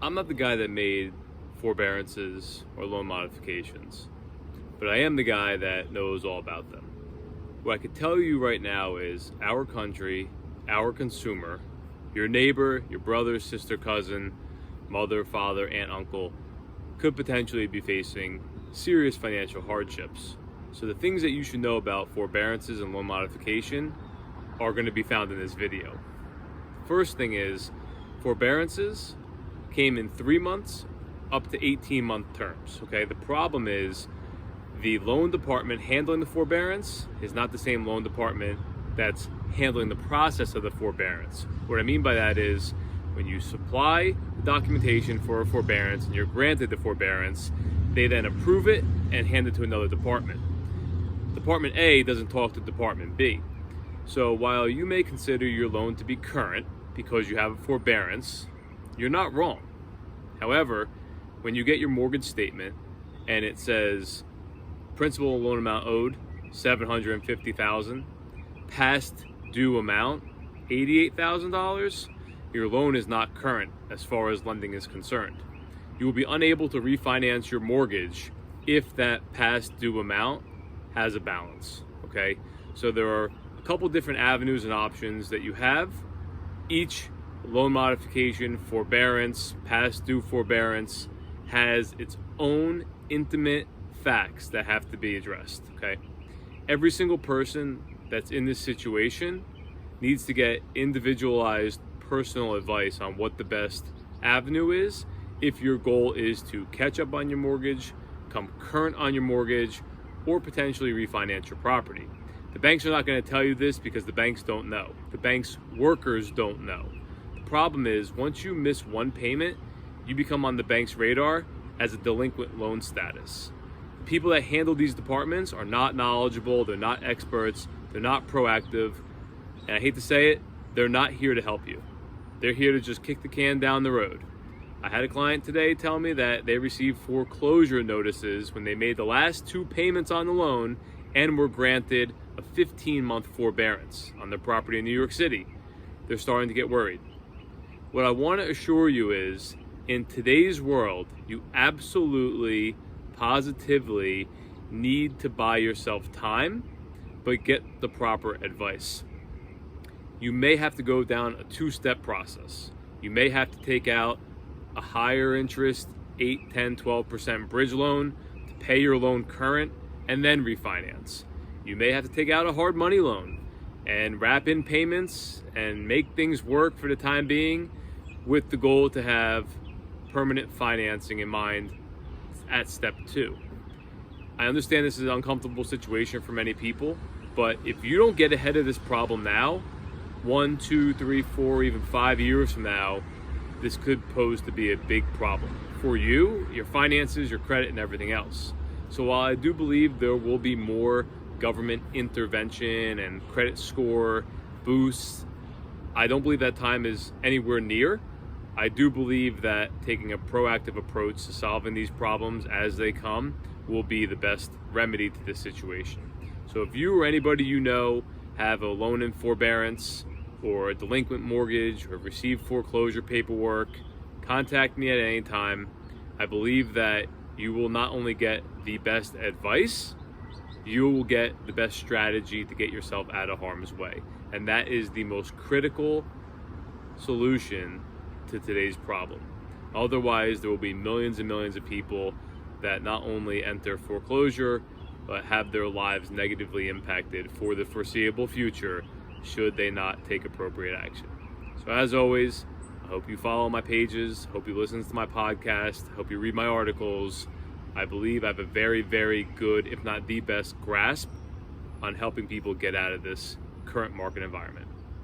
I'm not the guy that made forbearances or loan modifications, but I am the guy that knows all about them. What I could tell you right now is our country, our consumer, your neighbor, your brother, sister, cousin, mother, father, aunt, uncle, could potentially be facing serious financial hardships. So the things that you should know about forbearances and loan modification are going to be found in this video. First thing is, forbearances came in 3 months up to 18-month terms. Okay, the problem is the loan department handling the forbearance is not the same loan department that's handling the process of the forbearance. What I mean by that is when you supply the documentation for a forbearance and you're granted the forbearance, they then approve it and hand it to another department. Department A doesn't talk to Department B. So while you may consider your loan to be current because you have a forbearance, you're not wrong. However, when you get your mortgage statement and it says principal and loan amount owed $750,000, past due amount $88,000, your loan is not current as far as lending is concerned. You will be unable to refinance your mortgage if that past due amount has a balance. Okay, so there are a couple different avenues and options that you have. Each loan modification, forbearance, past due forbearance has its own intimate facts that have to be addressed. Okay, every single person that's in this situation needs to get individualized personal advice on what the best avenue is if your goal is to catch up on your mortgage, come current on your mortgage, or potentially refinance your property. The banks are not going to tell you this because the banks don't know. The bank's workers don't know. The problem is once you miss one payment, you become on the bank's radar as a delinquent loan status. The people that handle these departments are not knowledgeable, they're not experts, they're not proactive, and I hate to say it, they're not here to help you. They're here to just kick the can down the road. I had a client today tell me that they received foreclosure notices when they made the last 2 payments on the loan and were granted a 15-month forbearance on their property in New York City. They're starting to get worried. What I want to assure you is, in today's world, you absolutely, positively need to buy yourself time, but get the proper advice. You may have to go down a 2-step process. You may have to take out a higher interest 8, 10, 12% bridge loan to pay your loan current and then refinance. You may have to take out a hard money loan and wrap in payments and make things work for the time being with the goal to have permanent financing in mind at step 2. I understand this is an uncomfortable situation for many people, but if you don't get ahead of this problem now, 1, 2, 3, 4, even 5 years from now, this could pose to be a big problem for you, your finances, your credit, and everything else. So while I do believe there will be more government intervention and credit score boosts, I don't believe that time is anywhere near. I do believe that taking a proactive approach to solving these problems as they come will be the best remedy to this situation. So if you or anybody you know have a loan in forbearance or a delinquent mortgage or received foreclosure paperwork, contact me at any time. I believe that you will not only get the best advice, you will get the best strategy to get yourself out of harm's way. And that is the most critical solution to today's problem. Otherwise, there will be millions and millions of people that not only enter foreclosure, but have their lives negatively impacted for the foreseeable future should they not take appropriate action. So as always, I hope you follow my pages, hope you listen to my podcast, hope you read my articles. I believe I have a very, very good, if not the best, grasp on helping people get out of this current market environment.